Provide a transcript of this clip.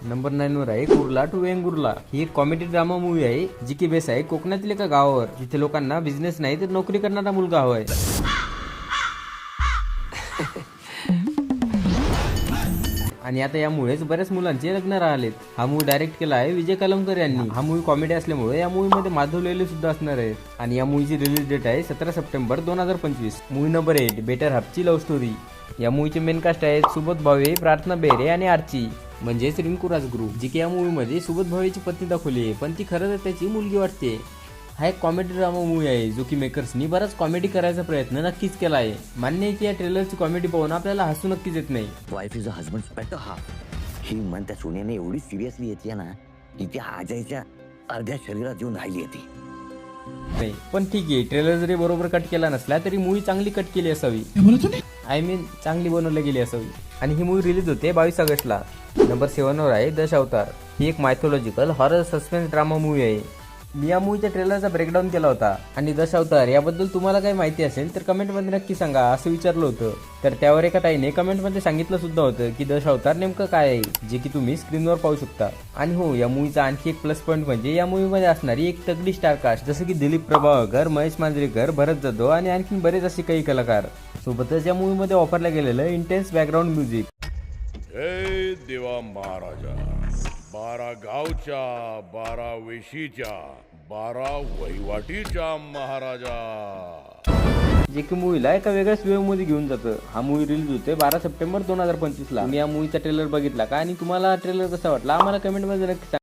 Number 9 वर आहे Kurla to Vengurla. ही एक कॉमेडी ड्रामा मूवी आहे जी की बेस आहे कोकणातील एका गावावर, जिथे लोकांना बिझनेस नाही तर नोकरी करणारा मुलगा हवाय. आणि आता यामुळेच बऱ्याच मुलांचे लग्न राहिलेत. हा मूवी डायरेक्ट केला आहे विजय कलमकर यांनी. हा मूवी कॉमेडी असल्यामुळे या मूवी मध्ये माधव लेले सुद्धा असणार आहे. आणि या मूवीची रिलीज डेट आहे 17 सप्टेंबर 2025. मूवी नंबर 8 बेटर हाफची लव्ह स्टोरी. या मूवीचे मेन कास्ट आहेत सुबोध भावे, प्रार्थना बेरे आणि आर्ची म्हणजेच रिंकू राजगुरू, जी की या मूवी मध्ये सुबोध भावेची पत्नी दाखवली आहे, पण ती खरं तर त्याची मुलगी वाटते. हा एक कॉमेडी ड्रामा मूवी आहे जो की मेकर्सनी बराच कॉमेडी करायचा प्रयत्न नक्कीच केला आहे. मान्य आहे की या ट्रेलरची कॉमेडी पाहून आपल्याला हसू नक्कीच येत नाही. Wife is a husband's better half. ही मन त्या सोन्याने एवढी सिरियसली येते ना की ती आजायच्या अर्ध्या शरीरात येऊन राहिली ती. नाही पण ठीक आहे, ट्रेलर जरी बरोबर कट केला नसला तरी मूवी चांगली कट केली असावी. आय मीन चांगली बनवली गेली असावी. आणि ही मूवी रिलीज होते 22 ऑगस्टला. नंबर 7 वर आहे दश अवतार. ही एक mythological horror suspense drama movie आहे. मी या मूवीच्या ट्रेलरचा ब्रेकडाऊन केला होता. आणि दश अवतार याबद्दल तुम्हाला काही माहिती असेल तर कमेंटमध्ये नक्की सांगा असं विचारलं होतं. तर त्यावर एका ताईने कमेंटमध्ये सांगितलं सुद्धा होतं की दश अवतार नेमकं काय आहे, जे की तुम्ही स्क्रीनवर पाहू शकता. आणि हो, या मूवीचा आणखी एक प्लस पॉईंट म्हणजे या मूवीमध्ये असणारी एक तगडी स्टार कास्ट, जसं की दिलीप प्रभावळकर, महेश मांजरेकर, भरत जाधव आणि आणखी बरेच असे काही कलाकार. सोबतच या मूवीमध्ये वापरलं गेलेलं इंटेन्स बॅकग्राऊंड म्युझिक. जय देवा महाराजा. 12 गावच्या, 12 वेशीच्या, 12 वहिवाटीच्या महाराजा. जे की मूवीला एका वेगळ्याच वेव मध्ये घेऊन जातं. हा मूवी रिलीज होते 12 सप्टेंबर 2025 ला. तुम्ही या मूवीचा ट्रेलर बघितला का आणि तुम्हाला ट्रेलर कसा वाटला आम्हाला कमेंट मध्ये नक्की सांगा.